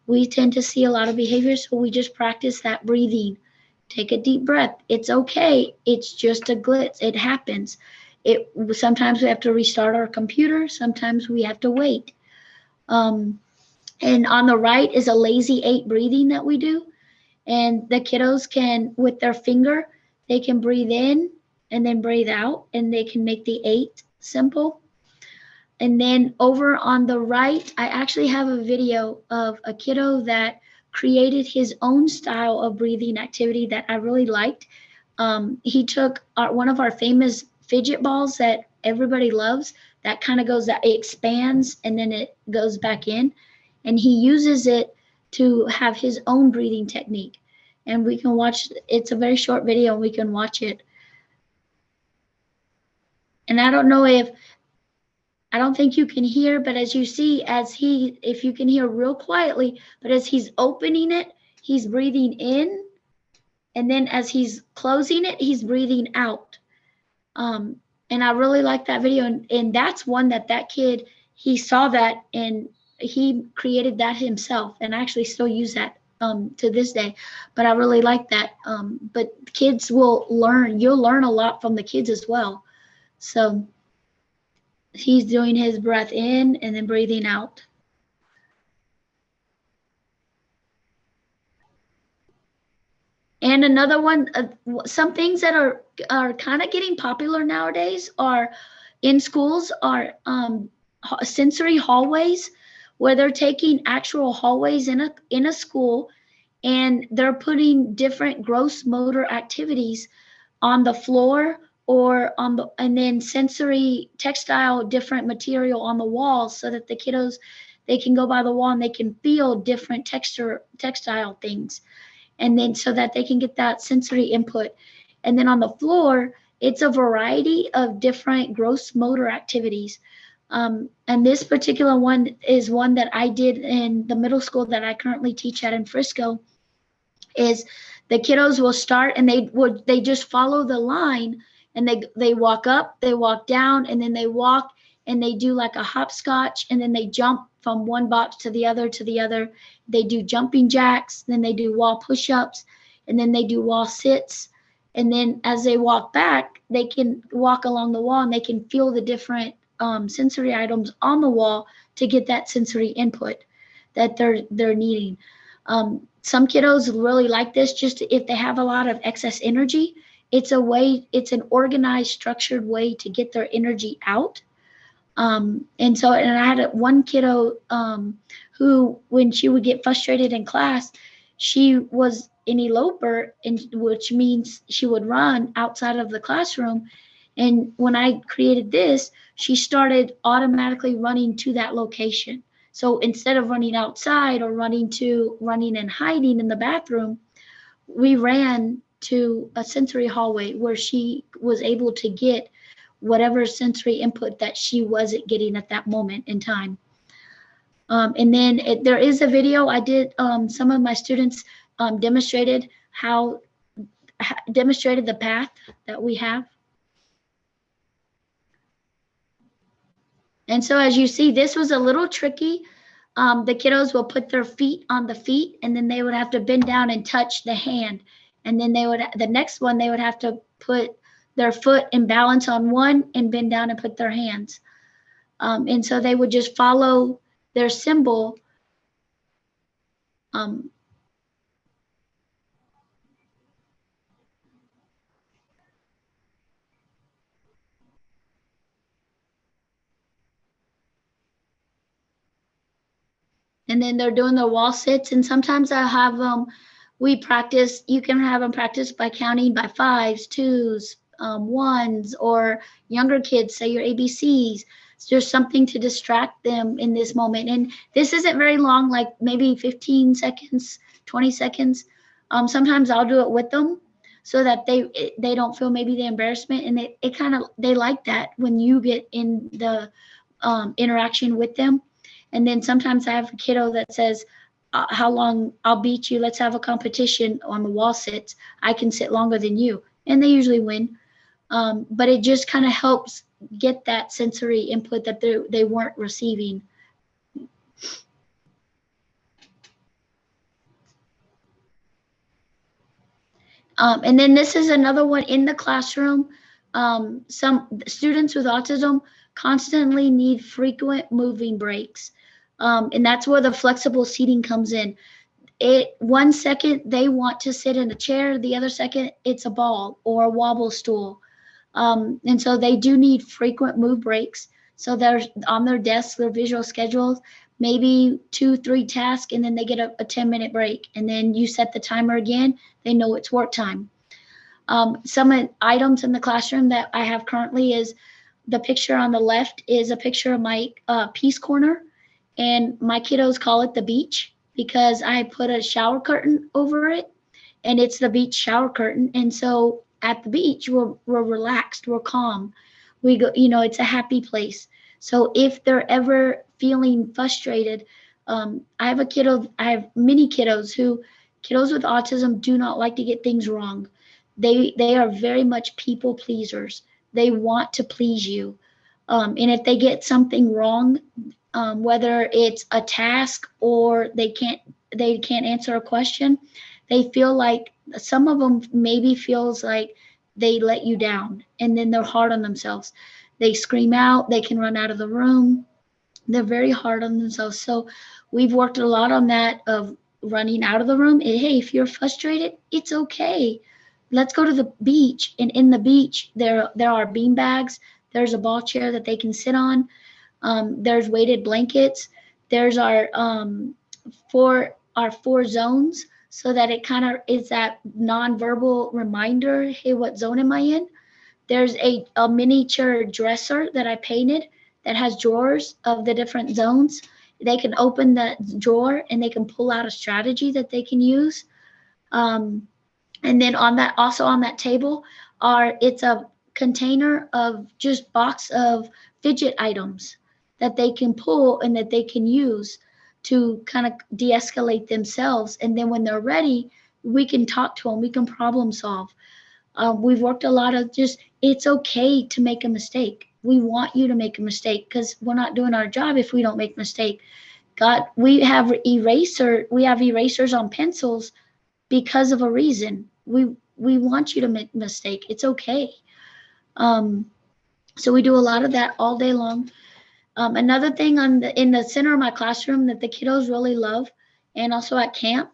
we tend to see a lot of behaviors. So we just practice that breathing. Take a deep breath. It's okay. It's just a glitch. It happens. Sometimes we have to restart our computer. Sometimes we have to wait. And on the right is a lazy 8 breathing that we do. And the kiddos can, with their finger, they can breathe in and then breathe out, and they can make the 8 simple. And then over on the right, I actually have a video of a kiddo that created his own style of breathing activity that I really liked. He took one of our famous fidget balls that everybody loves, that kind of goes, that it expands and then it goes back in. And he uses it to have his own breathing technique. And we can watch, it's a very short video, and we can watch it. And I don't think you can hear, but as you see, if you can hear real quietly, but as he's opening it, he's breathing in. And then as he's closing it, he's breathing out. And I really like that video. And that's one that kid, he saw that and he created that himself, and I actually still use that to this day. But I really like that. But kids will learn, you'll learn a lot from the kids as well. So he's doing his breath in and then breathing out. And another one, some things that are kind of getting popular nowadays are in schools are sensory hallways, where they're taking actual hallways in a school, and they're putting different gross motor activities on the floor or and then sensory textile, different material on the walls, so that the kiddos, they can go by the wall and they can feel different textile things. And then so that they can get that sensory input. And then on the floor, it's a variety of different gross motor activities. And this particular one is one that I did in the middle school that I currently teach at in Frisco. Is the kiddos will start and they just follow the line, and they walk up, they walk down, and then they walk and they do like a hopscotch, and then they jump from one box to the other to the other. They do jumping jacks, then they do wall push-ups, and then they do wall sits. And then as they walk back, they can walk along the wall and they can feel the different sensory items on the wall to get that sensory input that they're needing. Some kiddos really like this, just if they have a lot of excess energy. It's an organized, structured way to get their energy out. And I had one kiddo who, when she would get frustrated in class, she was an eloper, which means she would run outside of the classroom. And when I created this, she started automatically running to that location. So instead of running outside or running and hiding in the bathroom, we ran to a sensory hallway where she was able to get whatever sensory input that she wasn't getting at that moment in time. And then there is a video I did, some of my students demonstrated the path that we have. And so as you see, this was a little tricky. The kiddos will put their feet on the feet, and then they would have to bend down and touch the hand. And then the next one, they would have to put their foot and balance on one and bend down and put their hands. And so they would just follow their symbol. And then they're doing the wall sits, and sometimes I have them, you can have them practice by counting by 5s, 2s, 1s, or younger kids say your ABCs. So there's something to distract them in this moment. And this isn't very long, like maybe 15 seconds, 20 seconds. Sometimes I'll do it with them so that they don't feel maybe the embarrassment, and they like that when you get in the interaction with them. And then sometimes I have a kiddo that says, how long I'll beat you. Let's have a competition on the wall sits. I can sit longer than you. And they usually win. But it just kind of helps get that sensory input that they weren't receiving. And then this is another one in the classroom. Some students with autism constantly need frequent moving breaks. And that's where the flexible seating comes in. 1 second they want to sit in a chair, the other second it's a ball or a wobble stool. And so they do need frequent move breaks. So they're on their desks, their visual schedules, maybe 2-3 tasks, and then they get a 10-minute break. And then you set the timer again, they know it's work time. Some items in the classroom that I have currently is the picture on the left is a picture of my peace corner. And my kiddos call it the beach because I put a shower curtain over it, and it's the beach shower curtain. And so at the beach, we're relaxed, we're calm. We go, it's a happy place. So if they're ever feeling frustrated, I have many kiddos with autism do not like to get things wrong. They are very much people pleasers. They want to please you. And if they get something wrong, whether it's a task or they can't answer a question, they feel like, some of them maybe feels like they let you down, and then they're hard on themselves. They scream out, they can run out of the room. They're very hard on themselves. So we've worked a lot on that of running out of the room. And hey, if you're frustrated, it's okay. Let's go to the beach. And in the beach, there are bean bags. There's a ball chair that they can sit on. There's weighted blankets. There's our 4 zones, so that it kind of is that nonverbal reminder, hey, what zone am I in? There's a miniature dresser that I painted that has drawers of the different zones. They can open the drawer and they can pull out a strategy that they can use. And then on that table it's a container of just box of fidget items that they can pull and that they can use to kind of de-escalate themselves. And then when they're ready, we can talk to them, we can problem solve. We've worked a lot of just, it's okay to make a mistake. We want you to make a mistake because we're not doing our job if we don't make a mistake. We have erasers on pencils because of a reason. We want you to make a mistake. It's okay. So we do a lot of that all day long. Another thing in the center of my classroom that the kiddos really love, and also at camp,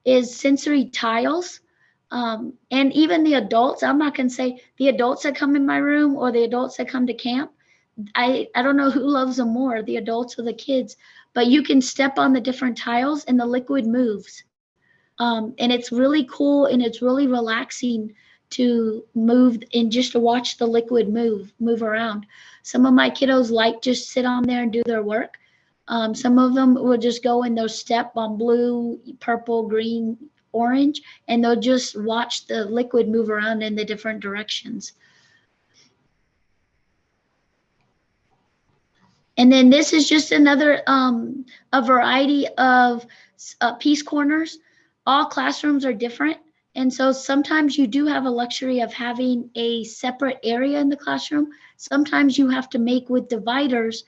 is sensory tiles. And even the adults, I'm not going to say the adults that come in my room or the adults that come to camp. I don't know who loves them more, the adults or the kids, but you can step on the different tiles and the liquid moves. And it's really cool and it's really relaxing to move and just to watch the liquid move around. Some of my kiddos like just sit on there and do their work. Some of them will just go and they'll step on blue, purple, green, orange, and they'll just watch the liquid move around in the different directions. And then this is just another, a variety of peace corners. All classrooms are different. And so sometimes you do have a luxury of having a separate area in the classroom. Sometimes you have to make with dividers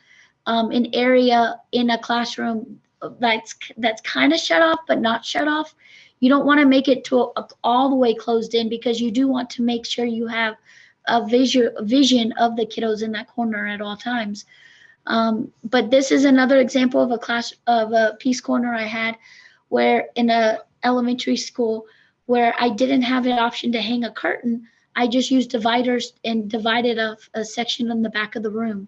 an area in a classroom that's kind of shut off, but not shut off. You don't want to make it to all the way closed in because you do want to make sure you have a vision of the kiddos in that corner at all times. But this is another example of a peace corner I had where in a elementary school where I didn't have an option to hang a curtain. I just used dividers and divided a section in the back of the room.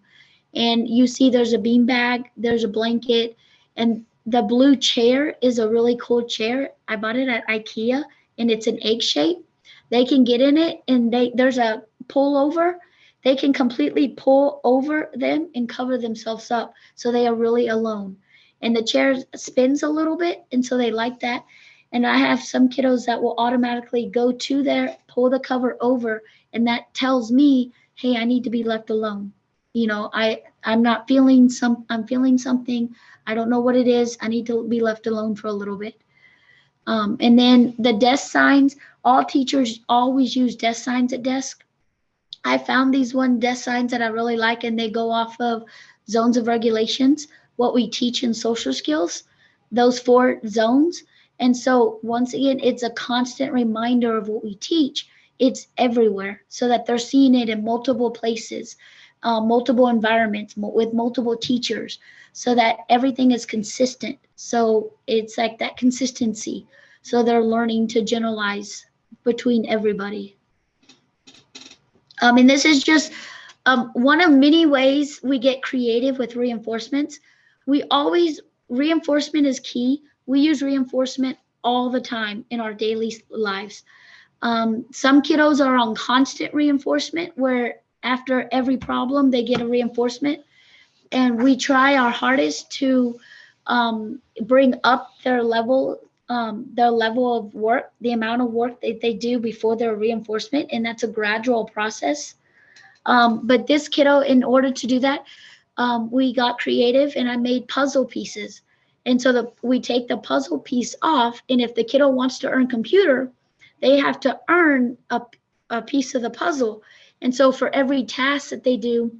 And you see there's a bean bag, there's a blanket, and the blue chair is a really cool chair. I bought it at IKEA and it's an egg shape. They can get in it and there's a pull over. They can completely pull over them and cover themselves up. So they are really alone. And the chair spins a little bit. And so they like that. And I have some kiddos that will automatically go to there, pull the cover over. And that tells me, hey, I need to be left alone. I'm feeling something. I don't know what it is. I need to be left alone for a little bit. And then the desk signs, all teachers always use desk signs at desk. I found these desk signs that I really like, and they go off of zones of regulations, what we teach in social skills, those 4 zones. And so once again, it's a constant reminder of what we teach. It's everywhere so that they're seeing it in multiple places, multiple environments with multiple teachers so that everything is consistent. So it's like that consistency. So they're learning to generalize between everybody. And this is just one of many ways we get creative with reinforcements. Reinforcement is key. We use reinforcement all the time in our daily lives. Some kiddos are on constant reinforcement where after every problem they get a reinforcement, and we try our hardest to bring up their level of work, the amount of work that they do before their reinforcement, and that's a gradual process. But this kiddo, in order to do that, we got creative and I made puzzle pieces. And so we take the puzzle piece off, and if the kiddo wants to earn computer, they have to earn a piece of the puzzle. And so for every task that they do,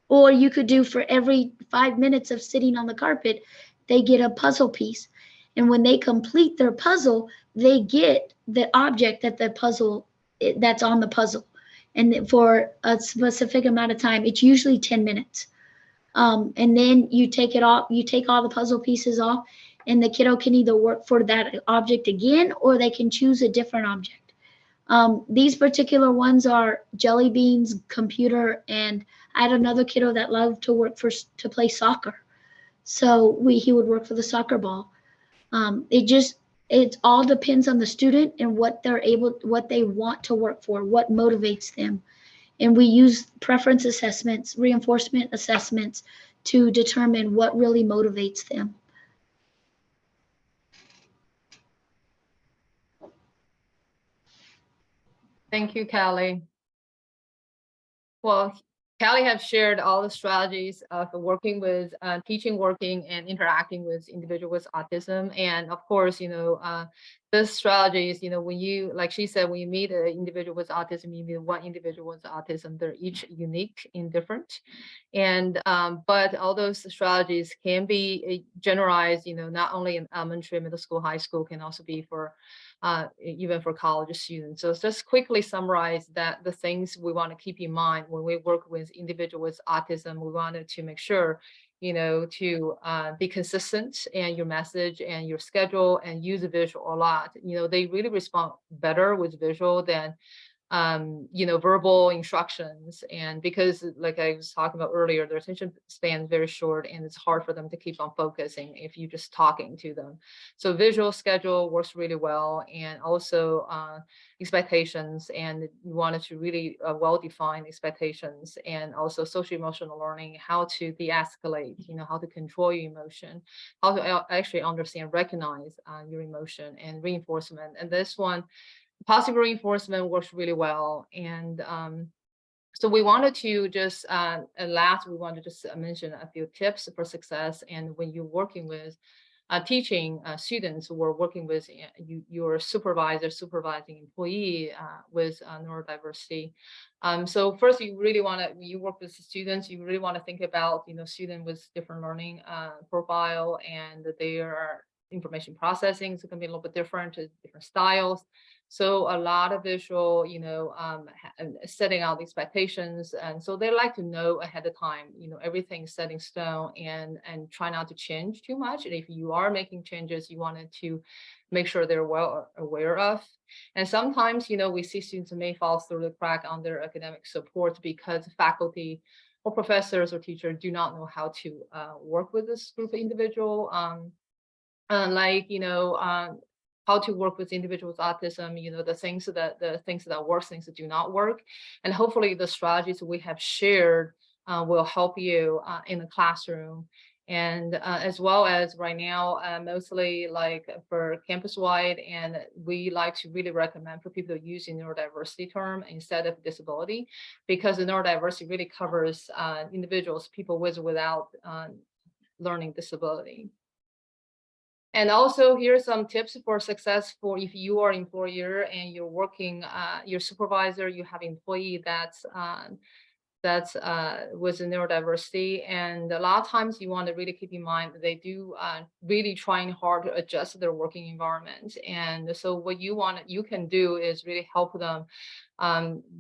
or you could do for every 5 minutes of sitting on the carpet, they get a puzzle piece. And when they complete their puzzle, they get the object that's on the puzzle. And for a specific amount of time, it's usually 10 minutes. And then you take it off, you take all the puzzle pieces off, and the kiddo can either work for that object again, or they can choose a different object. These particular ones are jelly beans, computer, and I had another kiddo that loved to play soccer. So he would work for the soccer ball. It all depends on the student and what they want to work for, what motivates them. And we use preference assessments, reinforcement assessments to determine what really motivates them. Thank you, Kelly. Well, Kelly has shared all the strategies of working with teaching, working, and interacting with individuals with autism. And of course, this strategies, when you, like she said, when you meet an individual with autism, you meet one individual with autism, they're each unique and different. And but all those strategies can be generalized, not only in elementary, middle school, high school, can also be for even for college students. So just quickly summarize that the things we want to keep in mind when we work with individuals with autism. We wanted to make sure, to be consistent in your message and your schedule, and use a visual a lot. They really respond better with visual than verbal instructions. And because, like I was talking about earlier, their attention span is very short, and it's hard for them to keep on focusing if you're just talking to them. So visual schedule works really well, and also expectations, and you wanted to really well-define expectations, and also social emotional learning, how to de-escalate, how to control your emotion, how to actually understand, recognize your emotion, and reinforcement. And this one, positive reinforcement, works really well. And so we wanted to just, last, we wanted to just mention a few tips for success. And when you're working with teaching students who are working with your supervising employee with neurodiversity. So first, you work with students, you really want to think about, student with different learning profile, and their information processing is going to be a little bit different styles. So a lot of visual, setting out the expectations. And so they like to know ahead of time, everything's set in stone, and try not to change too much. And if you are making changes, you wanted to make sure they're well aware of. And sometimes, we see students may fall through the crack on their academic support because faculty or professors or teachers do not know how to work with this group of individual. How to work with individuals with autism, the things that work, things that do not work. And hopefully the strategies we have shared will help you in the classroom. And as well as right now, mostly like for campus-wide, and we like to really recommend for people to use the neurodiversity term instead of disability, because the neurodiversity really covers individuals, people with or without learning disability. And also, here are some tips for success for if you are an employer and you're working, your supervisor, you have employee that's that's with the neurodiversity. And a lot of times you want to really keep in mind that they do really trying hard to adjust their working environment. And so what you can do is really help them.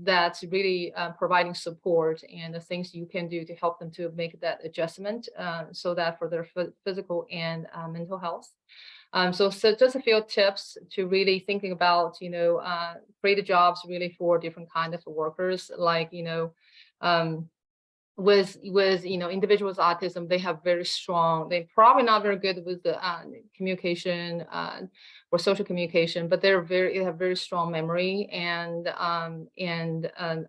That's really providing support and the things you can do to help them to make that adjustment so that for their physical and mental health. So just a few tips to really thinking about, create jobs really for different kind of workers, like, um, with individuals with autism, they have very strong, they're probably not very good with the communication or social communication, but they have very strong memory, and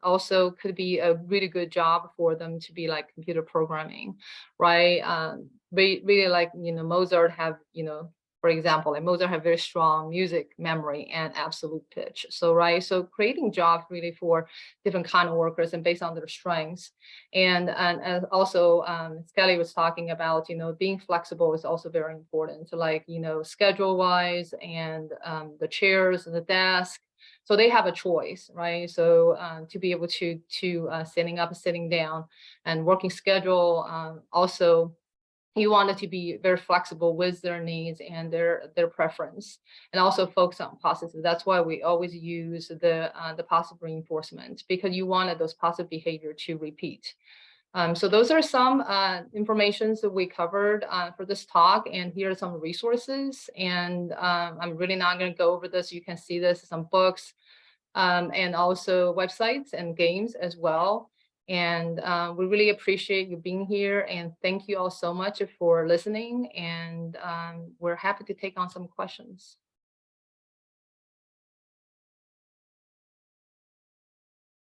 also could be a really good job for them to be like computer programming, right? Really like Mozart have for example, like Mozart have very strong music memory and absolute pitch. So right, so creating jobs really for different kind of workers and based on their strengths. And also, Skelly was talking about, being flexible is also very important. So like, schedule wise and the chairs and the desk. So they have a choice, right? So to be able to sitting up, sitting down, and working schedule. Also, you want it to be very flexible with their needs and their preference, and also focus on positive. That's why we always use the positive reinforcement, because you wanted those positive behavior to repeat. So those are some informations that we covered for this talk, and here are some resources. And I'm really not going to go over this. You can see this, some books, and also websites and games as well. And we really appreciate you being here, and thank you all so much for listening. And we're happy to take on some questions.